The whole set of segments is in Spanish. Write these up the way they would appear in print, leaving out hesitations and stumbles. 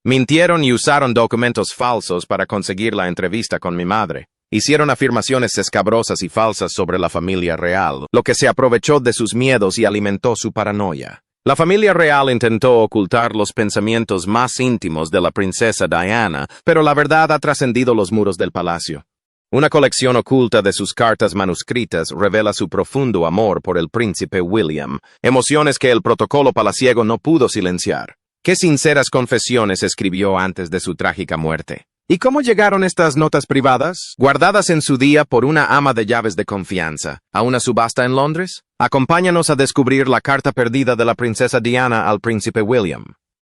Mintieron y usaron documentos falsos para conseguir la entrevista con mi madre. Hicieron afirmaciones escabrosas y falsas sobre la familia real, lo que se aprovechó de sus miedos y alimentó su paranoia. La familia real intentó ocultar los pensamientos más íntimos de la princesa Diana, pero la verdad ha trascendido los muros del palacio. Una colección oculta de sus cartas manuscritas revela su profundo amor por el príncipe William, emociones que el protocolo palaciego no pudo silenciar. ¿Qué sinceras confesiones escribió antes de su trágica muerte? ¿Y cómo llegaron estas notas privadas, guardadas en su día por una ama de llaves de confianza, a una subasta en Londres? Acompáñanos a descubrir la carta perdida de la princesa Diana al príncipe William.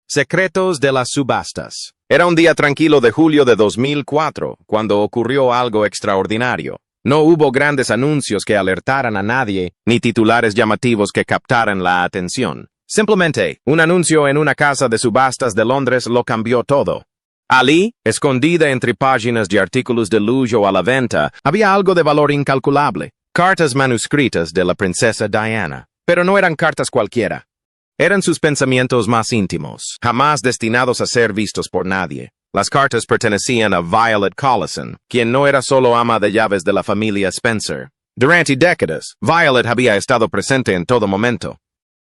Secretos de las subastas. Era un día tranquilo de julio de 2004, cuando ocurrió algo extraordinario. No hubo grandes anuncios que alertaran a nadie, ni titulares llamativos que captaran la atención. Simplemente, un anuncio en una casa de subastas de Londres lo cambió todo. Allí, escondida entre páginas de artículos de lujo a la venta, había algo de valor incalculable. Cartas manuscritas de la princesa Diana. Pero no eran cartas cualquiera. Eran sus pensamientos más íntimos, jamás destinados a ser vistos por nadie. Las cartas pertenecían a Violet Collison, quien no era solo ama de llaves de la familia Spencer. Durante décadas, Violet había estado presente en todo momento.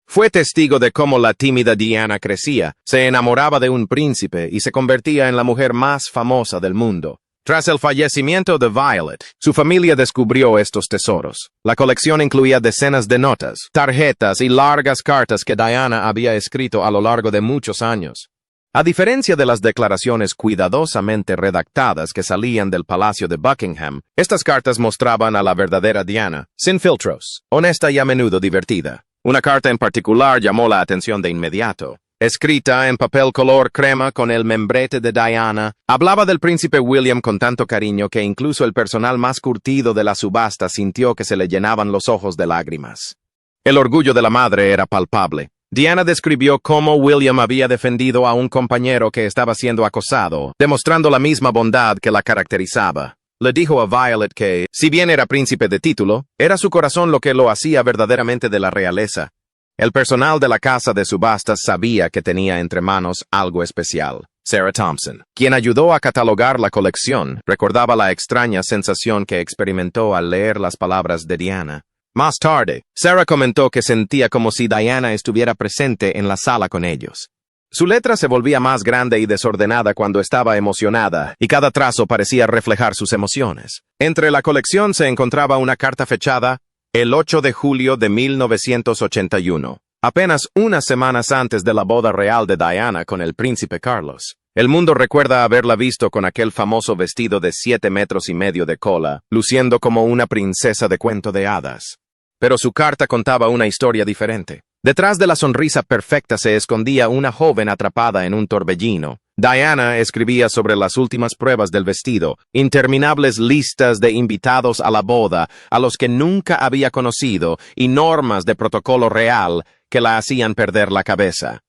Fue testigo de cómo la tímida Diana crecía, se enamoraba de un príncipe y se convertía en la mujer más famosa del mundo. Tras el fallecimiento de Violet, su familia descubrió estos tesoros. La colección incluía decenas de notas, tarjetas y largas cartas que Diana había escrito a lo largo de muchos años. A diferencia de las declaraciones cuidadosamente redactadas que salían del Palacio de Buckingham, estas cartas mostraban a la verdadera Diana, sin filtros, honesta y a menudo divertida. Una carta en particular llamó la atención de inmediato. Escrita en papel color crema con el membrete de Diana, hablaba del príncipe William con tanto cariño que incluso el personal más curtido de la subasta sintió que se le llenaban los ojos de lágrimas. El orgullo de la madre era palpable. Diana describió cómo William había defendido a un compañero que estaba siendo acosado, demostrando la misma bondad que la caracterizaba. Le dijo a Violet que, si bien era príncipe de título, era su corazón lo que lo hacía verdaderamente de la realeza. El personal de la casa de subastas sabía que tenía entre manos algo especial. Sarah Thompson, quien ayudó a catalogar la colección, recordaba la extraña sensación que experimentó al leer las palabras de Diana. Más tarde, Sarah comentó que sentía como si Diana estuviera presente en la sala con ellos. Su letra se volvía más grande y desordenada cuando estaba emocionada, y cada trazo parecía reflejar sus emociones. Entre la colección se encontraba una carta fechada el 8 de julio de 1981, apenas unas semanas antes de la boda real de Diana con el príncipe Carlos. El mundo recuerda haberla visto con aquel famoso vestido de 7,5 metros de cola, luciendo como una princesa de cuento de hadas. Pero su carta contaba una historia diferente. Detrás de la sonrisa perfecta se escondía una joven atrapada en un torbellino. Diana escribía sobre las últimas pruebas del vestido, interminables listas de invitados a la boda, a los que nunca había conocido, y normas de protocolo real que la hacían perder la cabeza.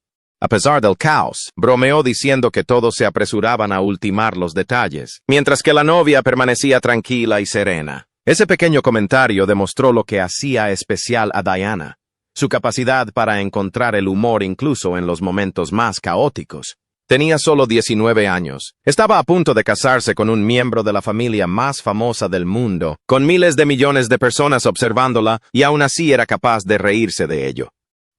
A pesar del caos, bromeó diciendo que todos se apresuraban a ultimar los detalles, mientras que la novia permanecía tranquila y serena. Ese pequeño comentario demostró lo que hacía especial a Diana. Su capacidad para encontrar el humor incluso en los momentos más caóticos. Tenía solo 19 años. Estaba a punto de casarse con un miembro de la familia más famosa del mundo, con miles de millones de personas observándola, y aún así era capaz de reírse de ello.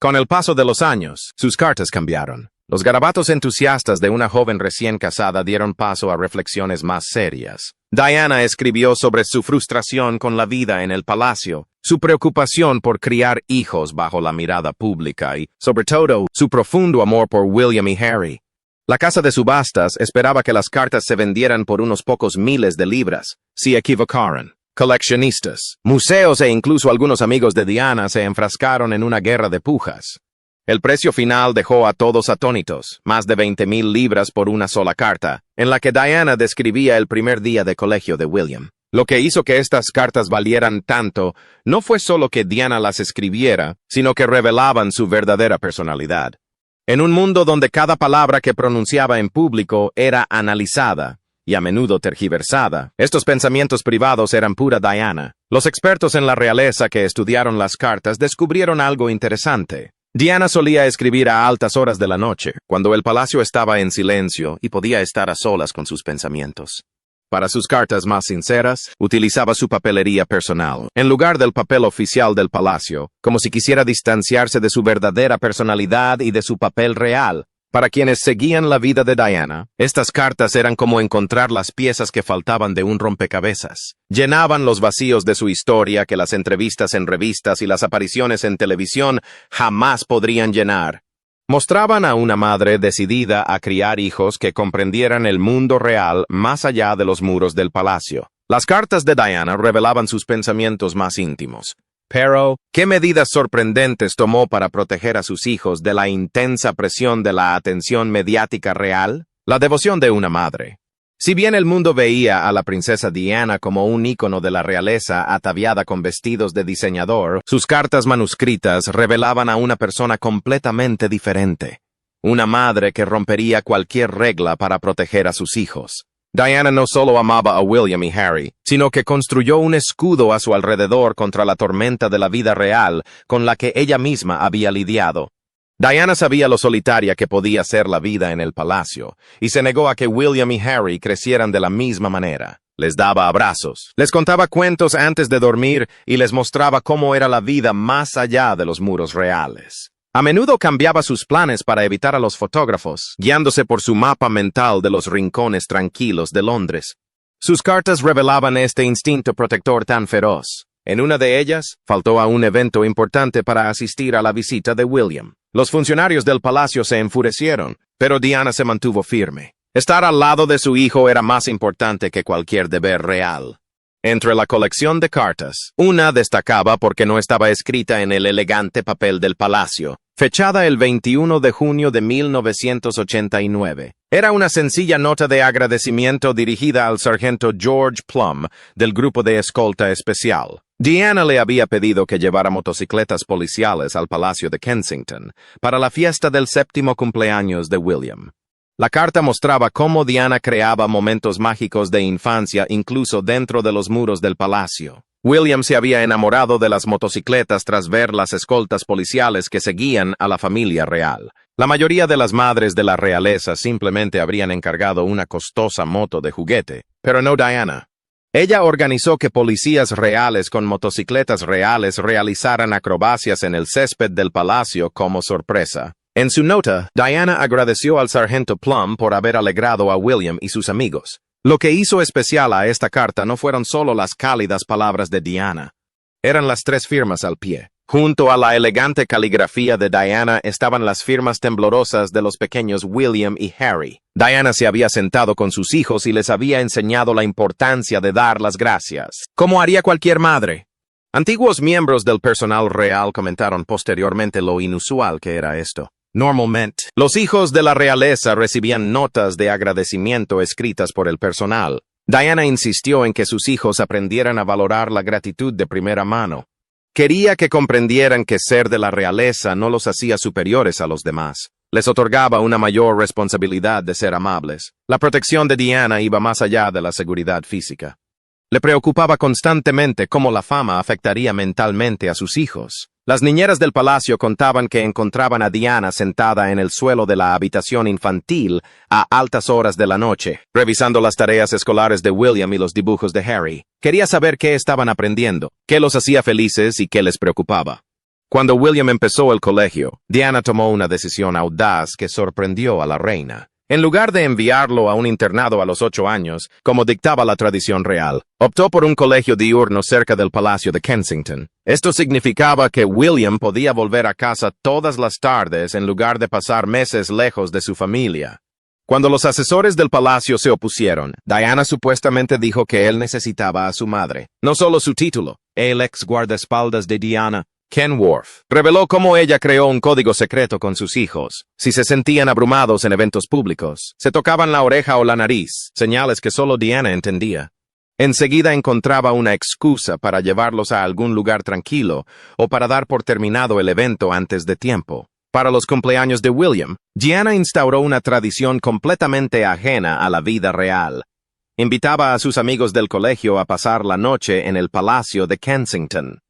Con el paso de los años, sus cartas cambiaron. Los garabatos entusiastas de una joven recién casada dieron paso a reflexiones más serias. Diana escribió sobre su frustración con la vida en el palacio, su preocupación por criar hijos bajo la mirada pública y, sobre todo, su profundo amor por William y Harry. La casa de subastas esperaba que las cartas se vendieran por unos pocos miles de libras. Se equivocaron. Coleccionistas, museos e incluso algunos amigos de Diana se enfrascaron en una guerra de pujas. El precio final dejó a todos atónitos, más de 20,000 libras por una sola carta, en la que Diana describía el primer día de colegio de William. Lo que hizo que estas cartas valieran tanto no fue solo que Diana las escribiera, sino que revelaban su verdadera personalidad. En un mundo donde cada palabra que pronunciaba en público era analizada, y a menudo tergiversada, estos pensamientos privados eran pura Diana. Los expertos en la realeza que estudiaron las cartas descubrieron algo interesante. Diana solía escribir a altas horas de la noche, cuando el palacio estaba en silencio y podía estar a solas con sus pensamientos. Para sus cartas más sinceras, utilizaba su papelería personal, en lugar del papel oficial del palacio, como si quisiera distanciarse de su verdadera personalidad y de su papel real. Para quienes seguían la vida de Diana, estas cartas eran como encontrar las piezas que faltaban de un rompecabezas. Llenaban los vacíos de su historia que las entrevistas en revistas y las apariciones en televisión jamás podrían llenar. Mostraban a una madre decidida a criar hijos que comprendieran el mundo real más allá de los muros del palacio. Las cartas de Diana revelaban sus pensamientos más íntimos. Pero, ¿qué medidas sorprendentes tomó para proteger a sus hijos de la intensa presión de la atención mediática real? La devoción de una madre. Si bien el mundo veía a la princesa Diana como un ícono de la realeza ataviada con vestidos de diseñador, sus cartas manuscritas revelaban a una persona completamente diferente. Una madre que rompería cualquier regla para proteger a sus hijos. Diana no solo amaba a William y Harry, sino que construyó un escudo a su alrededor contra la tormenta de la vida real con la que ella misma había lidiado. Diana sabía lo solitaria que podía ser la vida en el palacio, y se negó a que William y Harry crecieran de la misma manera. Les daba abrazos, les contaba cuentos antes de dormir y les mostraba cómo era la vida más allá de los muros reales. A menudo cambiaba sus planes para evitar a los fotógrafos, guiándose por su mapa mental de los rincones tranquilos de Londres. Sus cartas revelaban este instinto protector tan feroz. En una de ellas, faltó a un evento importante para asistir a la visita de William. Los funcionarios del palacio se enfurecieron, pero Diana se mantuvo firme. Estar al lado de su hijo era más importante que cualquier deber real. Entre la colección de cartas, una destacaba porque no estaba escrita en el elegante papel del palacio, fechada el 21 de junio de 1989. Era una sencilla nota de agradecimiento dirigida al sargento George Plum, del grupo de escolta especial. Diana le había pedido que llevara motocicletas policiales al Palacio de Kensington para la fiesta del 7º cumpleaños de William. La carta mostraba cómo Diana creaba momentos mágicos de infancia incluso dentro de los muros del palacio. William se había enamorado de las motocicletas tras ver las escoltas policiales que seguían a la familia real. La mayoría de las madres de la realeza simplemente habrían encargado una costosa moto de juguete, pero no Diana. Ella organizó que policías reales con motocicletas reales realizaran acrobacias en el césped del palacio como sorpresa. En su nota, Diana agradeció al sargento Plum por haber alegrado a William y sus amigos. Lo que hizo especial a esta carta no fueron solo las cálidas palabras de Diana. Eran las 3 firmas al pie. Junto a la elegante caligrafía de Diana estaban las firmas temblorosas de los pequeños William y Harry. Diana se había sentado con sus hijos y les había enseñado la importancia de dar las gracias, como haría cualquier madre. Antiguos miembros del personal real comentaron posteriormente lo inusual que era esto. Normalmente, los hijos de la realeza recibían notas de agradecimiento escritas por el personal. Diana insistió en que sus hijos aprendieran a valorar la gratitud de primera mano. Quería que comprendieran que ser de la realeza no los hacía superiores a los demás. Les otorgaba una mayor responsabilidad de ser amables. La protección de Diana iba más allá de la seguridad física. Le preocupaba constantemente cómo la fama afectaría mentalmente a sus hijos. Las niñeras del palacio contaban que encontraban a Diana sentada en el suelo de la habitación infantil a altas horas de la noche, revisando las tareas escolares de William y los dibujos de Harry. Quería saber qué estaban aprendiendo, qué los hacía felices y qué les preocupaba. Cuando William empezó el colegio, Diana tomó una decisión audaz que sorprendió a la reina. En lugar de enviarlo a un internado a los 8 años, como dictaba la tradición real, optó por un colegio diurno cerca del Palacio de Kensington. Esto significaba que William podía volver a casa todas las tardes en lugar de pasar meses lejos de su familia. Cuando los asesores del palacio se opusieron, Diana supuestamente dijo que él necesitaba a su madre, no solo su título. El ex guardaespaldas de Diana, Kenworth, reveló cómo ella creó un código secreto con sus hijos. Si se sentían abrumados en eventos públicos, se tocaban la oreja o la nariz, señales que solo Diana entendía. Enseguida encontraba una excusa para llevarlos a algún lugar tranquilo o para dar por terminado el evento antes de tiempo. Para los cumpleaños de William, Diana instauró una tradición completamente ajena a la vida real. Invitaba a sus amigos del colegio a pasar la noche en el Palacio de Kensington.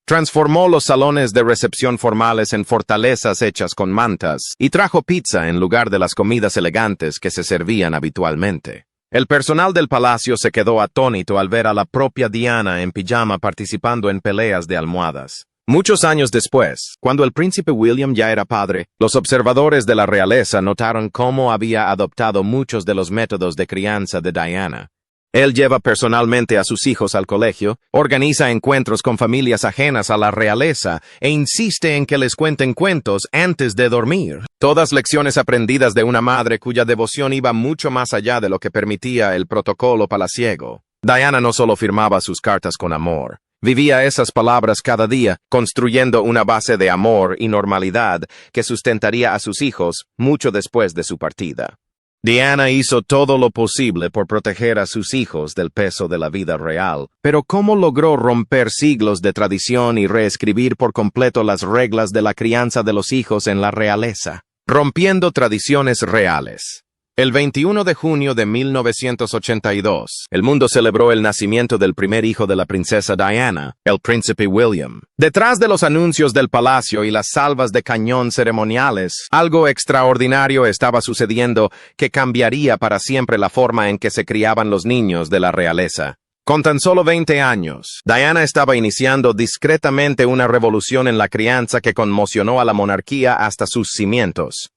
Transformó los salones de recepción formales en fortalezas hechas con mantas y trajo pizza en lugar de las comidas elegantes que se servían habitualmente. El personal del palacio se quedó atónito al ver a la propia Diana en pijama participando en peleas de almohadas. Muchos años después, cuando el príncipe William ya era padre, los observadores de la realeza notaron cómo había adoptado muchos de los métodos de crianza de Diana. Él lleva personalmente a sus hijos al colegio, organiza encuentros con familias ajenas a la realeza e insiste en que les cuenten cuentos antes de dormir. Todas lecciones aprendidas de una madre cuya devoción iba mucho más allá de lo que permitía el protocolo palaciego. Diana no solo firmaba sus cartas con amor, vivía esas palabras cada día, construyendo una base de amor y normalidad que sustentaría a sus hijos mucho después de su partida. Diana hizo todo lo posible por proteger a sus hijos del peso de la vida real, pero ¿cómo logró romper siglos de tradición y reescribir por completo las reglas de la crianza de los hijos en la realeza? Rompiendo tradiciones reales. El 21 de junio de 1982, el mundo celebró el nacimiento del primer hijo de la princesa Diana, el príncipe William. Detrás de los anuncios del palacio y las salvas de cañón ceremoniales, algo extraordinario estaba sucediendo que cambiaría para siempre la forma en que se criaban los niños de la realeza. Con tan solo 20 años, Diana estaba iniciando discretamente una revolución en la crianza que conmocionó a la monarquía hasta sus cimientos.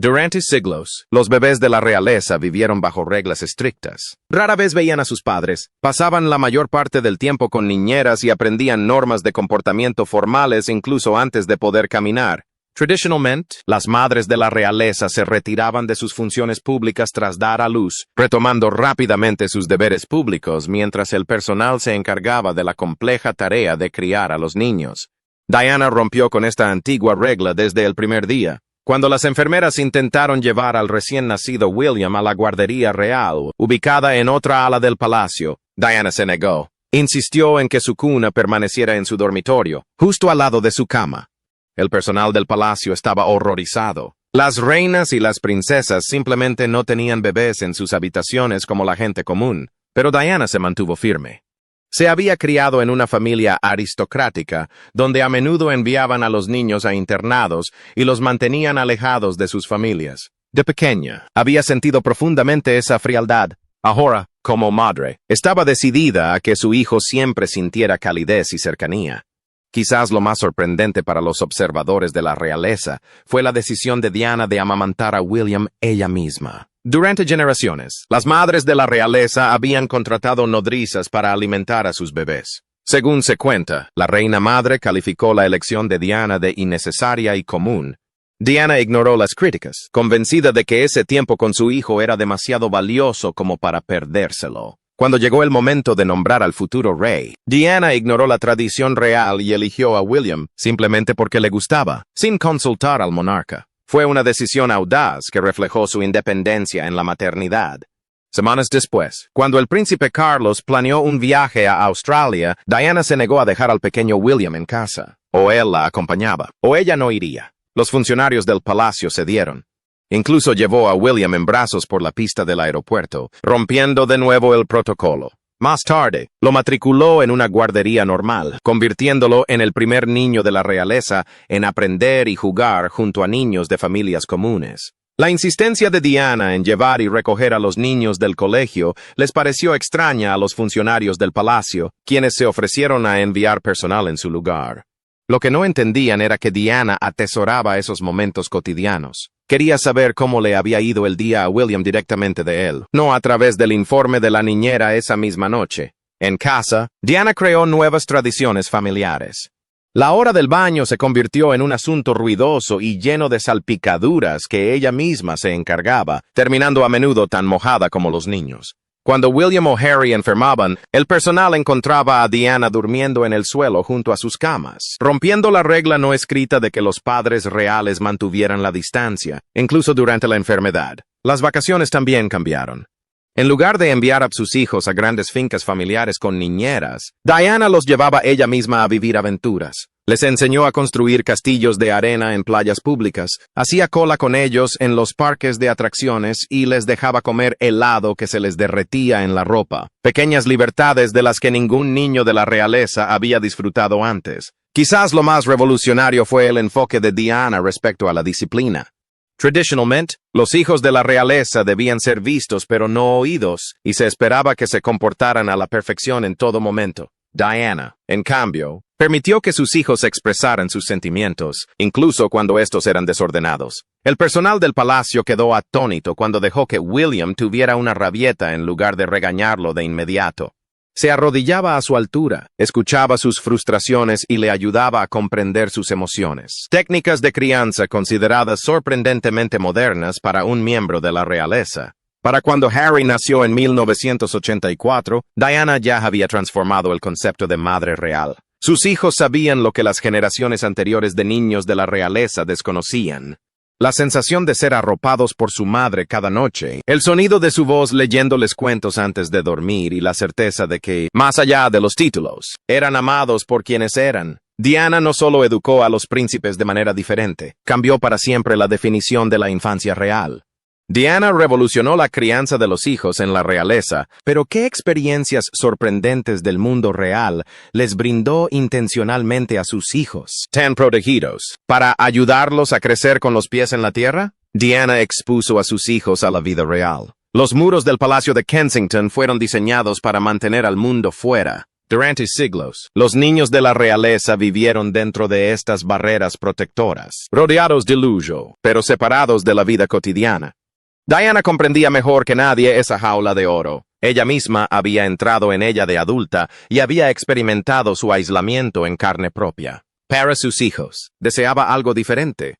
Durante siglos, los bebés de la realeza vivieron bajo reglas estrictas. Rara vez veían a sus padres, pasaban la mayor parte del tiempo con niñeras y aprendían normas de comportamiento formales incluso antes de poder caminar. Tradicionalmente, las madres de la realeza se retiraban de sus funciones públicas tras dar a luz, retomando rápidamente sus deberes públicos mientras el personal se encargaba de la compleja tarea de criar a los niños. Diana rompió con esta antigua regla desde el primer día. Cuando las enfermeras intentaron llevar al recién nacido William a la guardería real, ubicada en otra ala del palacio, Diana se negó. Insistió en que su cuna permaneciera en su dormitorio, justo al lado de su cama. El personal del palacio estaba horrorizado. Las reinas y las princesas simplemente no tenían bebés en sus habitaciones como la gente común, pero Diana se mantuvo firme. Se había criado en una familia aristocrática, donde a menudo enviaban a los niños a internados y los mantenían alejados de sus familias. De pequeña, había sentido profundamente esa frialdad. Ahora, como madre, estaba decidida a que su hijo siempre sintiera calidez y cercanía. Quizás lo más sorprendente para los observadores de la realeza fue la decisión de Diana de amamantar a William ella misma. Durante generaciones, las madres de la realeza habían contratado nodrizas para alimentar a sus bebés. Según se cuenta, la reina madre calificó la elección de Diana de innecesaria y común. Diana ignoró las críticas, convencida de que ese tiempo con su hijo era demasiado valioso como para perdérselo. Cuando llegó el momento de nombrar al futuro rey, Diana ignoró la tradición real y eligió a William simplemente porque le gustaba, sin consultar al monarca. Fue una decisión audaz que reflejó su independencia en la maternidad. Semanas después, cuando el príncipe Carlos planeó un viaje a Australia, Diana se negó a dejar al pequeño William en casa. O él la acompañaba, o ella no iría. Los funcionarios del palacio cedieron. Incluso llevó a William en brazos por la pista del aeropuerto, rompiendo de nuevo el protocolo. Más tarde, lo matriculó en una guardería normal, convirtiéndolo en el primer niño de la realeza en aprender y jugar junto a niños de familias comunes. La insistencia de Diana en llevar y recoger a los niños del colegio les pareció extraña a los funcionarios del palacio, quienes se ofrecieron a enviar personal en su lugar. Lo que no entendían era que Diana atesoraba esos momentos cotidianos. Quería saber cómo le había ido el día a William directamente de él, no a través del informe de la niñera esa misma noche. En casa, Diana creó nuevas tradiciones familiares. La hora del baño se convirtió en un asunto ruidoso y lleno de salpicaduras que ella misma se encargaba, terminando a menudo tan mojada como los niños. Cuando William o Harry enfermaban, el personal encontraba a Diana durmiendo en el suelo junto a sus camas, rompiendo la regla no escrita de que los padres reales mantuvieran la distancia, incluso durante la enfermedad. Las vacaciones también cambiaron. En lugar de enviar a sus hijos a grandes fincas familiares con niñeras, Diana los llevaba ella misma a vivir aventuras. Les enseñó a construir castillos de arena en playas públicas, hacía cola con ellos en los parques de atracciones y les dejaba comer helado que se les derretía en la ropa. Pequeñas libertades de las que ningún niño de la realeza había disfrutado antes. Quizás lo más revolucionario fue el enfoque de Diana respecto a la disciplina. Tradicionalmente, los hijos de la realeza debían ser vistos pero no oídos, y se esperaba que se comportaran a la perfección en todo momento. Diana, en cambio, permitió que sus hijos expresaran sus sentimientos, incluso cuando estos eran desordenados. El personal del palacio quedó atónito cuando dejó que William tuviera una rabieta en lugar de regañarlo de inmediato. Se arrodillaba a su altura, escuchaba sus frustraciones y le ayudaba a comprender sus emociones. Técnicas de crianza consideradas sorprendentemente modernas para un miembro de la realeza. Para cuando Harry nació en 1984, Diana ya había transformado el concepto de madre real. Sus hijos sabían lo que las generaciones anteriores de niños de la realeza desconocían. La sensación de ser arropados por su madre cada noche, el sonido de su voz leyéndoles cuentos antes de dormir y la certeza de que, más allá de los títulos, eran amados por quienes eran. Diana no solo educó a los príncipes de manera diferente, cambió para siempre la definición de la infancia real. Diana revolucionó la crianza de los hijos en la realeza, pero ¿qué experiencias sorprendentes del mundo real les brindó intencionalmente a sus hijos, tan protegidos, para ayudarlos a crecer con los pies en la tierra? Diana expuso a sus hijos a la vida real. Los muros del Palacio de Kensington fueron diseñados para mantener al mundo fuera. Durante siglos, los niños de la realeza vivieron dentro de estas barreras protectoras, rodeados de lujo, pero separados de la vida cotidiana. Diana comprendía mejor que nadie esa jaula de oro. Ella misma había entrado en ella de adulta y había experimentado su aislamiento en carne propia. Para sus hijos, deseaba algo diferente.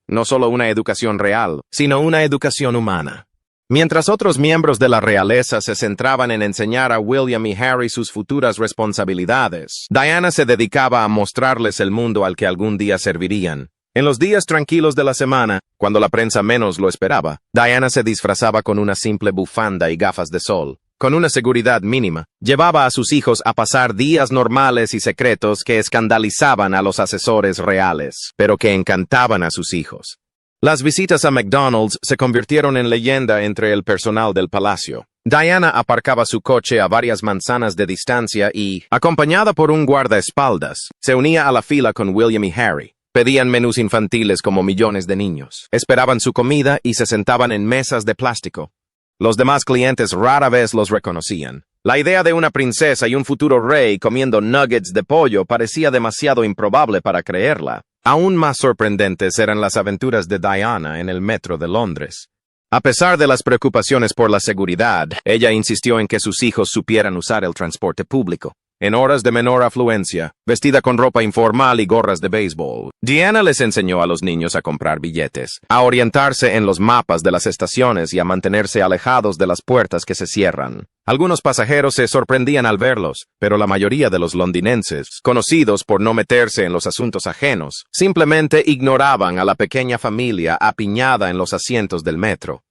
No solo una educación real, sino una educación humana. Mientras otros miembros de la realeza se centraban en enseñar a William y Harry sus futuras responsabilidades, Diana se dedicaba a mostrarles el mundo al que algún día servirían. En los días tranquilos de la semana, cuando la prensa menos lo esperaba, Diana se disfrazaba con una simple bufanda y gafas de sol. Con una seguridad mínima, llevaba a sus hijos a pasar días normales y secretos que escandalizaban a los asesores reales, pero que encantaban a sus hijos. Las visitas a McDonald's se convirtieron en leyenda entre el personal del palacio. Diana aparcaba su coche a varias manzanas de distancia y, acompañada por un guardaespaldas, se unía a la fila con William y Harry. Pedían menús infantiles como millones de niños. Esperaban su comida y se sentaban en mesas de plástico. Los demás clientes rara vez los reconocían. La idea de una princesa y un futuro rey comiendo nuggets de pollo parecía demasiado improbable para creerla. Aún más sorprendentes eran las aventuras de Diana en el metro de Londres. A pesar de las preocupaciones por la seguridad, ella insistió en que sus hijos supieran usar el transporte público. En horas de menor afluencia, vestida con ropa informal y gorras de béisbol, Diana les enseñó a los niños a comprar billetes, a orientarse en los mapas de las estaciones y a mantenerse alejados de las puertas que se cierran. Algunos pasajeros se sorprendían al verlos, pero la mayoría de los londinenses, conocidos por no meterse en los asuntos ajenos, simplemente ignoraban a la pequeña familia apiñada en los asientos del metro.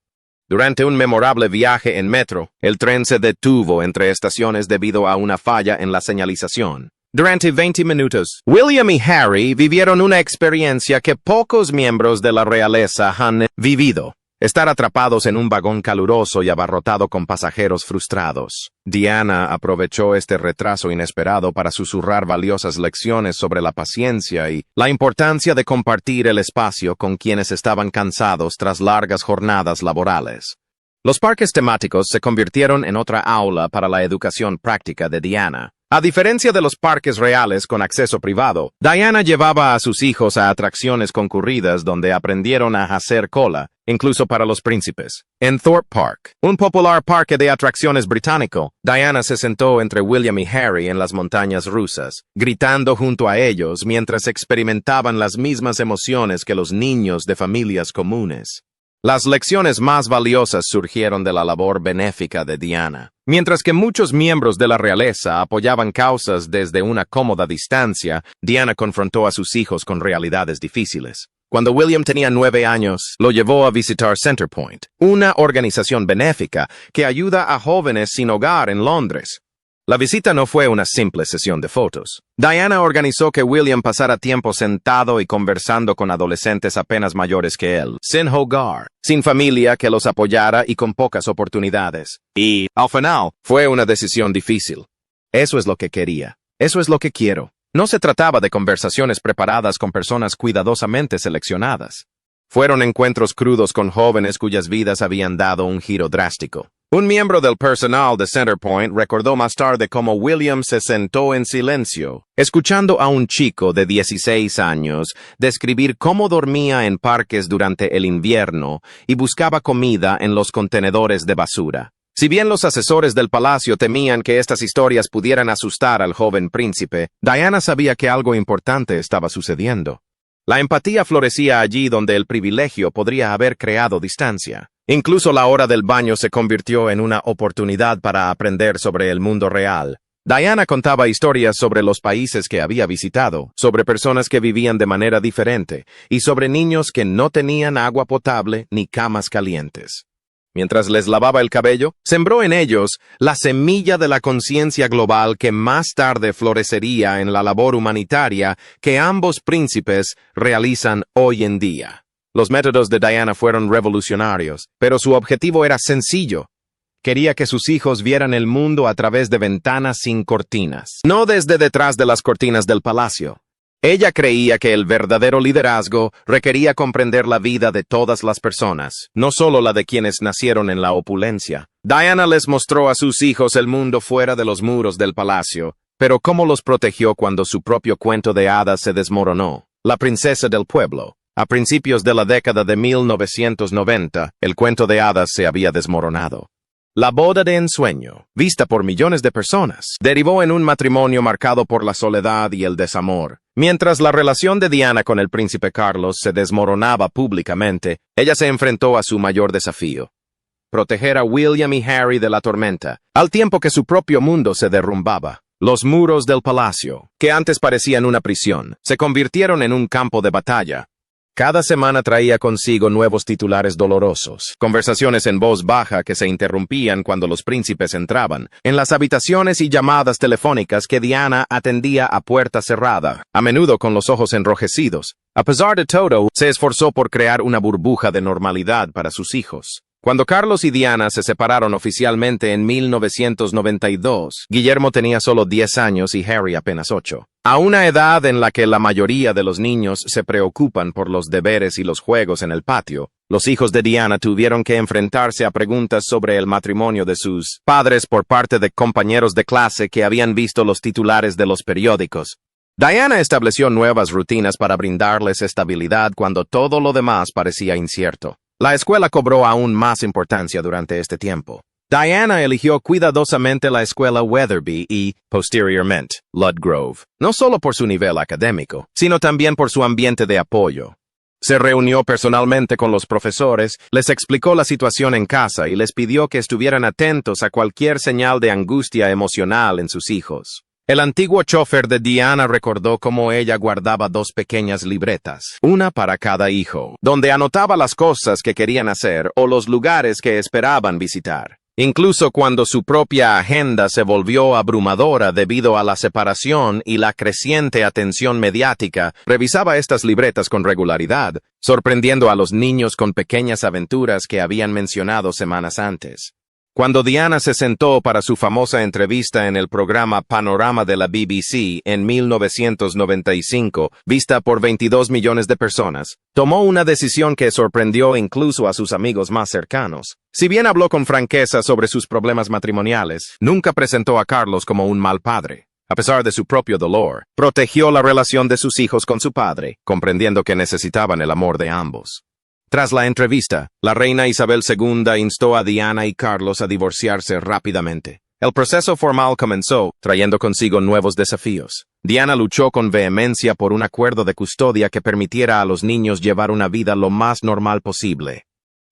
Durante un memorable viaje en metro, el tren se detuvo entre estaciones debido a una falla en la señalización. Durante 20 minutos, William y Harry vivieron una experiencia que pocos miembros de la realeza han vivido. Estar atrapados en un vagón caluroso y abarrotado con pasajeros frustrados. Diana aprovechó este retraso inesperado para susurrar valiosas lecciones sobre la paciencia y la importancia de compartir el espacio con quienes estaban cansados tras largas jornadas laborales. Los parques temáticos se convirtieron en otra aula para la educación práctica de Diana. A diferencia de los parques reales con acceso privado, Diana llevaba a sus hijos a atracciones concurridas donde aprendieron a hacer cola, incluso para los príncipes. En Thorpe Park, un popular parque de atracciones británico, Diana se sentó entre William y Harry en las montañas rusas, gritando junto a ellos mientras experimentaban las mismas emociones que los niños de familias comunes. Las lecciones más valiosas surgieron de la labor benéfica de Diana. Mientras que muchos miembros de la realeza apoyaban causas desde una cómoda distancia, Diana confrontó a sus hijos con realidades difíciles. Cuando William tenía 9 años, lo llevó a visitar Centrepoint, una organización benéfica que ayuda a jóvenes sin hogar en Londres. La visita no fue una simple sesión de fotos. Diana organizó que William pasara tiempo sentado y conversando con adolescentes apenas mayores que él, sin hogar, sin familia que los apoyara y con pocas oportunidades. Y, al final, fue una decisión difícil. Eso es lo que quería. Eso es lo que quiero. No se trataba de conversaciones preparadas con personas cuidadosamente seleccionadas. Fueron encuentros crudos con jóvenes cuyas vidas habían dado un giro drástico. Un miembro del personal de Centerpoint recordó más tarde cómo William se sentó en silencio, escuchando a un chico de 16 años describir cómo dormía en parques durante el invierno y buscaba comida en los contenedores de basura. Si bien los asesores del palacio temían que estas historias pudieran asustar al joven príncipe, Diana sabía que algo importante estaba sucediendo. La empatía florecía allí donde el privilegio podría haber creado distancia. Incluso la hora del baño se convirtió en una oportunidad para aprender sobre el mundo real. Diana contaba historias sobre los países que había visitado, sobre personas que vivían de manera diferente, y sobre niños que no tenían agua potable ni camas calientes. Mientras les lavaba el cabello, sembró en ellos la semilla de la conciencia global que más tarde florecería en la labor humanitaria que ambos príncipes realizan hoy en día. Los métodos de Diana fueron revolucionarios, pero su objetivo era sencillo. Quería que sus hijos vieran el mundo a través de ventanas sin cortinas, no desde detrás de las cortinas del palacio. Ella creía que el verdadero liderazgo requería comprender la vida de todas las personas, no solo la de quienes nacieron en la opulencia. Diana les mostró a sus hijos el mundo fuera de los muros del palacio, pero cómo los protegió cuando su propio cuento de hadas se desmoronó. La princesa del pueblo. A principios de la década de 1990, el cuento de hadas se había desmoronado. La boda de ensueño, vista por millones de personas, derivó en un matrimonio marcado por la soledad y el desamor. Mientras la relación de Diana con el príncipe Carlos se desmoronaba públicamente, ella se enfrentó a su mayor desafío: proteger a William y Harry de la tormenta, al tiempo que su propio mundo se derrumbaba. Los muros del palacio, que antes parecían una prisión, se convirtieron en un campo de batalla. Cada semana traía consigo nuevos titulares dolorosos, conversaciones en voz baja que se interrumpían cuando los príncipes entraban, en las habitaciones y llamadas telefónicas que Diana atendía a puerta cerrada, a menudo con los ojos enrojecidos. A pesar de todo, se esforzó por crear una burbuja de normalidad para sus hijos. Cuando Carlos y Diana se separaron oficialmente en 1992, Guillermo tenía solo 10 años y Harry apenas 8. A una edad en la que la mayoría de los niños se preocupan por los deberes y los juegos en el patio, los hijos de Diana tuvieron que enfrentarse a preguntas sobre el matrimonio de sus padres por parte de compañeros de clase que habían visto los titulares de los periódicos. Diana estableció nuevas rutinas para brindarles estabilidad cuando todo lo demás parecía incierto. La escuela cobró aún más importancia durante este tiempo. Diana eligió cuidadosamente la escuela Weatherby y, posteriormente, Ludgrove, no solo por su nivel académico, sino también por su ambiente de apoyo. Se reunió personalmente con los profesores, les explicó la situación en casa y les pidió que estuvieran atentos a cualquier señal de angustia emocional en sus hijos. El antiguo chofer de Diana recordó cómo ella guardaba 2 pequeñas libretas, una para cada hijo, donde anotaba las cosas que querían hacer o los lugares que esperaban visitar. Incluso cuando su propia agenda se volvió abrumadora debido a la separación y la creciente atención mediática, revisaba estas libretas con regularidad, sorprendiendo a los niños con pequeñas aventuras que habían mencionado semanas antes. Cuando Diana se sentó para su famosa entrevista en el programa Panorama de la BBC en 1995, vista por 22 millones de personas, tomó una decisión que sorprendió incluso a sus amigos más cercanos. Si bien habló con franqueza sobre sus problemas matrimoniales, nunca presentó a Carlos como un mal padre. A pesar de su propio dolor, protegió la relación de sus hijos con su padre, comprendiendo que necesitaban el amor de ambos. Tras la entrevista, la reina Isabel II instó a Diana y Carlos a divorciarse rápidamente. El proceso formal comenzó, trayendo consigo nuevos desafíos. Diana luchó con vehemencia por un acuerdo de custodia que permitiera a los niños llevar una vida lo más normal posible.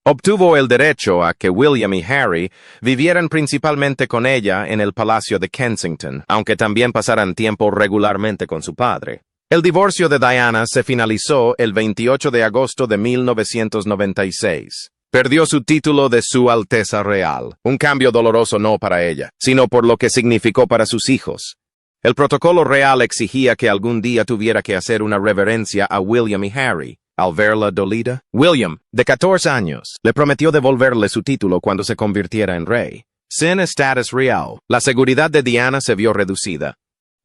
Obtuvo el derecho a que William y Harry vivieran principalmente con ella en el Palacio de Kensington, aunque también pasaran tiempo regularmente con su padre. El divorcio de Diana se finalizó el 28 de agosto de 1996. Perdió su título de Su Alteza Real, un cambio doloroso no para ella, sino por lo que significó para sus hijos. El protocolo real exigía que algún día tuviera que hacer una reverencia a William y Harry. Al verla dolida, William, de 14 años, le prometió devolverle su título cuando se convirtiera en rey. Sin estatus real, la seguridad de Diana se vio reducida.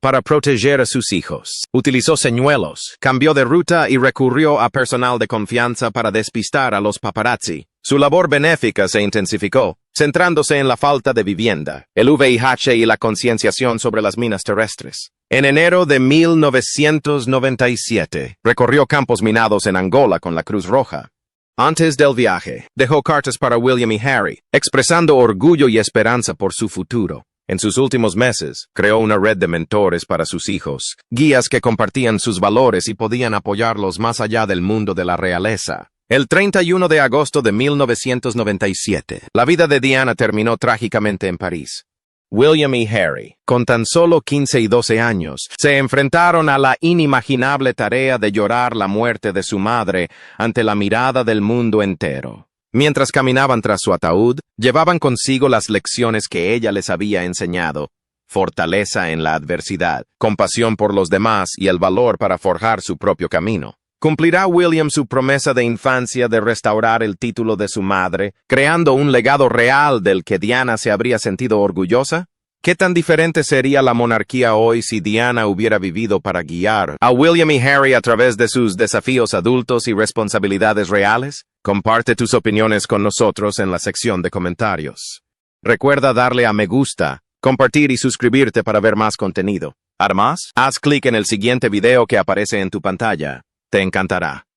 para proteger a sus hijos. Utilizó señuelos, cambió de ruta y recurrió a personal de confianza para despistar a los paparazzi. Su labor benéfica se intensificó, centrándose en la falta de vivienda, el VIH y la concienciación sobre las minas terrestres. En enero de 1997, recorrió campos minados en Angola con la Cruz Roja. Antes del viaje, dejó cartas para William y Harry, expresando orgullo y esperanza por su futuro. En sus últimos meses, creó una red de mentores para sus hijos, guías que compartían sus valores y podían apoyarlos más allá del mundo de la realeza. El 31 de agosto de 1997, la vida de Diana terminó trágicamente en París. William y Harry, con tan solo 15 y 12 años, se enfrentaron a la inimaginable tarea de llorar la muerte de su madre ante la mirada del mundo entero. Mientras caminaban tras su ataúd, llevaban consigo las lecciones que ella les había enseñado: fortaleza en la adversidad, compasión por los demás y el valor para forjar su propio camino. ¿Cumplirá William su promesa de infancia de restaurar el título de su madre, creando un legado real del que Diana se habría sentido orgullosa? ¿Qué tan diferente sería la monarquía hoy si Diana hubiera vivido para guiar a William y Harry a través de sus desafíos adultos y responsabilidades reales? Comparte tus opiniones con nosotros en la sección de comentarios. Recuerda darle a me gusta, compartir y suscribirte para ver más contenido. Además, haz clic en el siguiente video que aparece en tu pantalla. Te encantará.